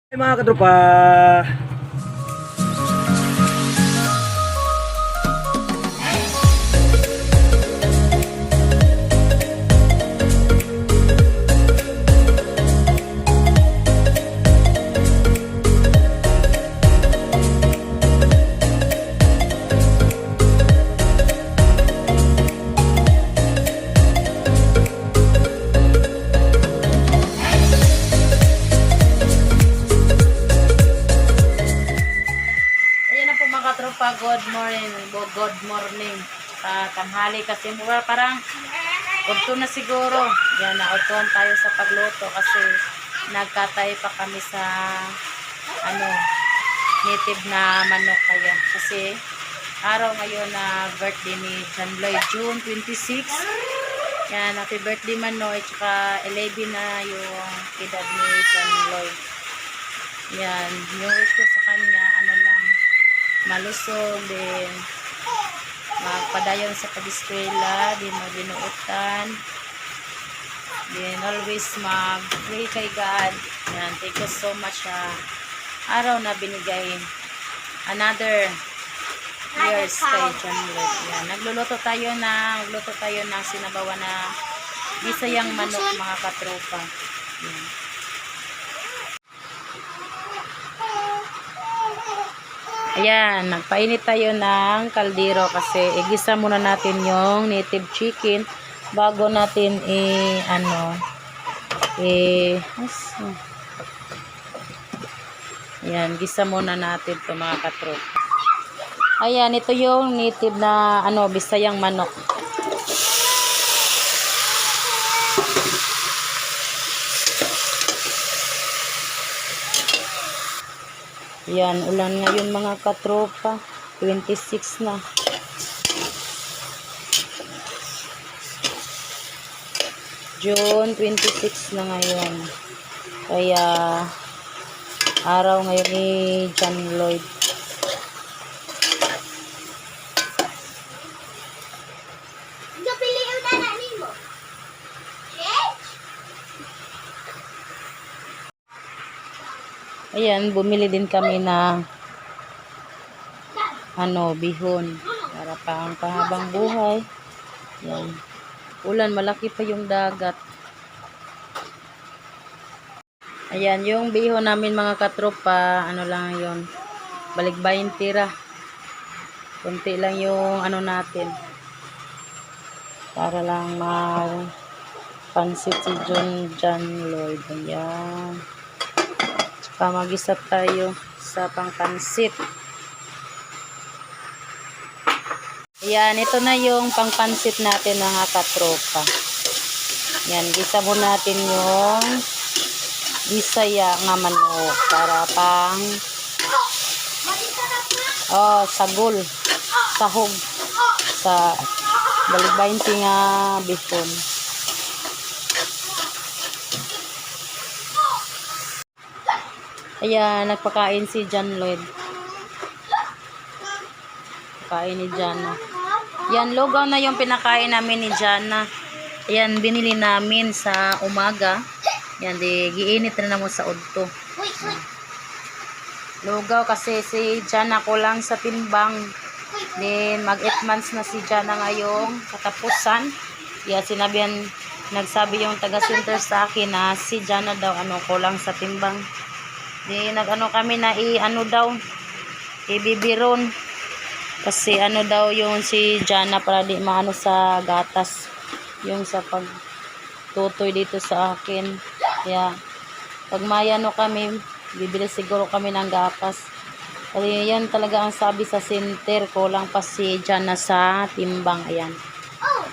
Hey mga katropa, Ayan na po mga katropa, good morning. Good morning. Tanghali kasi parang udto na siguro. Yan, nautuan tayo sa pagluto kasi nagkatay pa kami sa ano, native na manok kaya. Kasi araw ngayon na birthday ni John Lloyd, June 26. Yan, happy birthday Manoy. Tsaka 11 na yung edad ni John Lloyd. Yan, yung wish ko sa kanya, ano lang, malusog, din magpadayon sa pag-eskwela, din magbinuutan, din always mag-pray kay God. Yan, thank you so much sa araw na binigay. Another years kay John Lloyd. Yan, nagluto tayo ng sinabawa na Bisayang manok mga katropa. Yan. Ayan, nagpainit tayo ng kaldero kasi igisa muna natin yung native chicken bago natin ayan, gisa muna natin to mga katrop. Ayan, ito yung native na Bisayang manok. Yan, ulan ngayon mga katropa. 26 na. June 26 na ngayon. Kaya, araw ngayon ni John Lloyd. Ayan, bumili din kami na bihon para pang pahabang buhay. Yan. Ulan, malaki pa yung dagat. Ayan, yung bihon namin mga katropa, lang yon. Balik 20 tira. Kunti lang yung natin. Para lang pansit si John Lloyd. Ayan. Mag-isa tayo sa pangpansit. Yan, ito na yung pangpansit natin mga katropa. Yan, gisa mo natin yung Bisaya nga manok para pang sagol, sahog sa balik 20 nga bihon. Ayan, nagpakain si John Lloyd. Pakain ni Jana. Yan, lugaw na yung pinakain namin ni Jana. Ayan, binili namin sa umaga. Yan, giinit na mo sa udto. Lugaw kasi si Jana kulang sa timbang. Then, mag 8 months na si Jana ngayong katapusan. Yan, nagsabi yung taga-center sa akin na si Jana daw kulang sa timbang. Di kami na daw ibibiron kasi daw yung si Jana para di maano sa gatas yung sa pagtutoy dito sa akin. Kaya pag mayano kami bibili siguro kami ng gatas kasi yan talaga ang sabi sa center, kulang pa si Jana sa timbang. Ayan,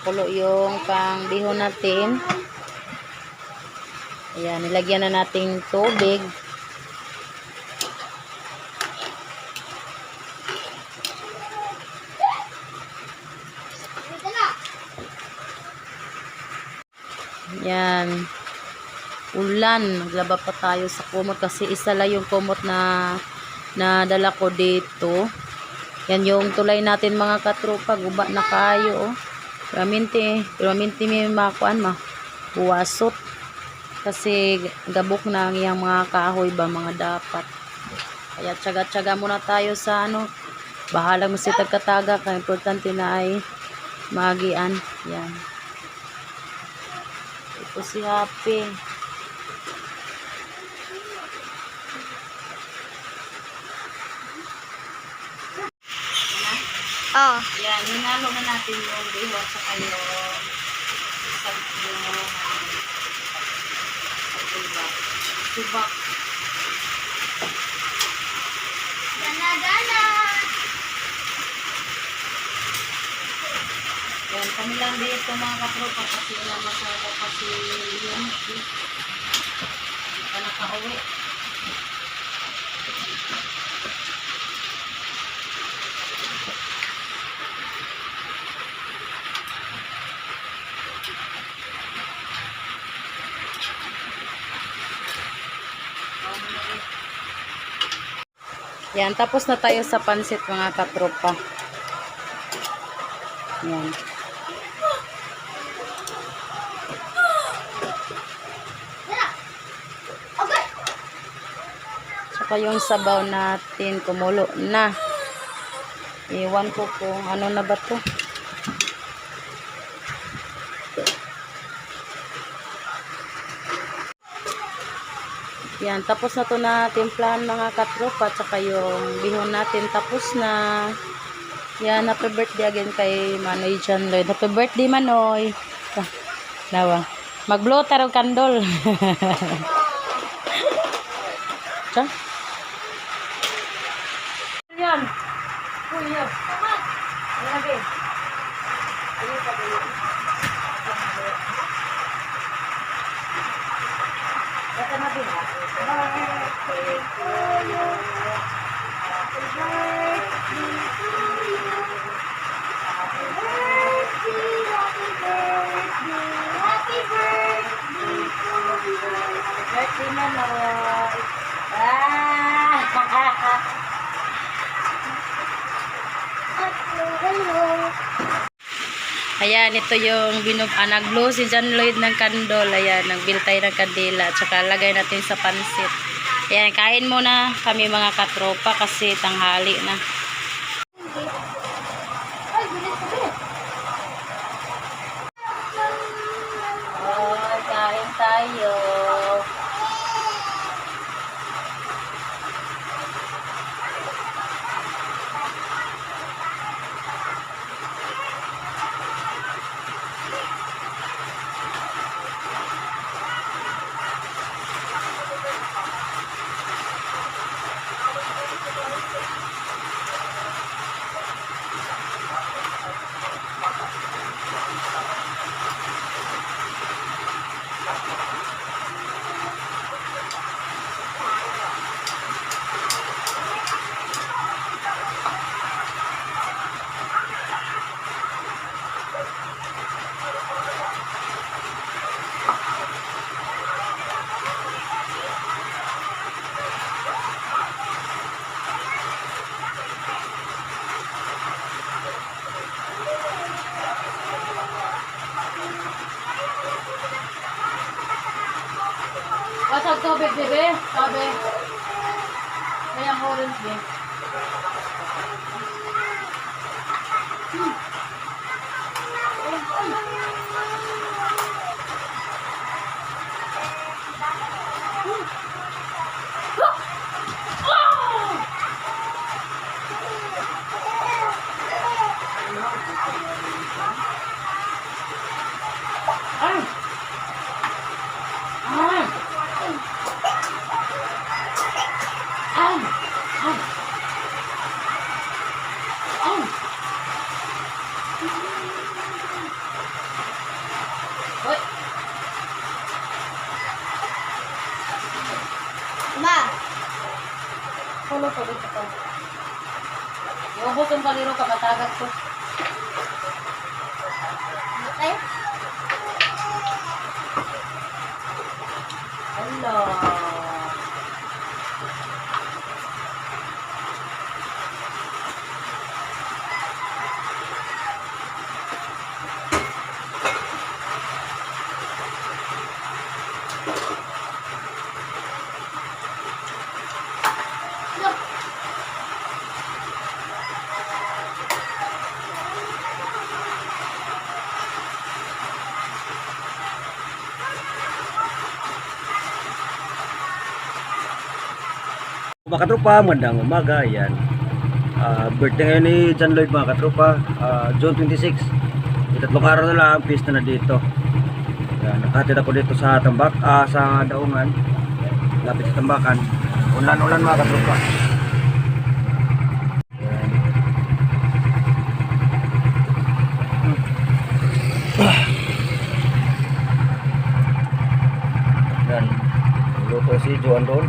pulo yung pang bihon natin. Ayan, nilagyan na nating tubig. Yan, ulan, naglaba pa tayo sa kumot kasi isa lang yung kumot na dala ko dito. Yan yung tulay natin mga katropa, guba na kayo. Pero minti may makuan buwasot. Kasi gabok na ang iyang mga kahoy ba mga dapat. Kaya tsaga-tsaga muna tayo sa ano. Bahala mo si tagkataga. Kaya importante na ay magian. Yan. Ito si Happy. Oh. Yan, hinalo na natin yung bihon sa kayo. Subak. Gana-gana. Yan, kami lang dito mga katropa kasi wala masyado kasi yun. Hindi pa nakauwi. Yan, tapos na tayo sa pansit mga katropa. Yan. Okay. Saka yung sabaw natin kumulo na. Iwan ko kung ano na ba to. Yan, tapos na to na timplahan mga katropa. Saka yung bihon natin tapos na. Yan, happy birthday again kay Manoy John Lloyd. Happy birthday Manoy. Nawa. Mag-blow taro kandol. Cha? Yan. Kuya. Lagi. Ano pa ba yun? Bata na din. Birthday Manoy. Ayan, ito yung nag-blow si John Lloyd ng kandol. Ayan, nagbiltay ng kandila. Tsaka lagay natin sa pansit. Ayan, kain muna kami mga katropa kasi tanghali na. Oh, kain tayo. Pasag tubig, bebe. Sabi. May ang orange, bebe. Ma. Pulo pa dito pa. Yung butong kaliro ka matagag ko. Ay. Allah. Mga katropa, magandang umaga. Yan. Birthday ngayon ni John Lloyd mga katropa. June 26. Tatlong araw na lang, pista na dito. Yan. Nakahatid ako dito sa Tambak, sa Daungan. Lapit sa Tambakan. Ulan-ulan mga katropa. Yan. Luto si Juan doon.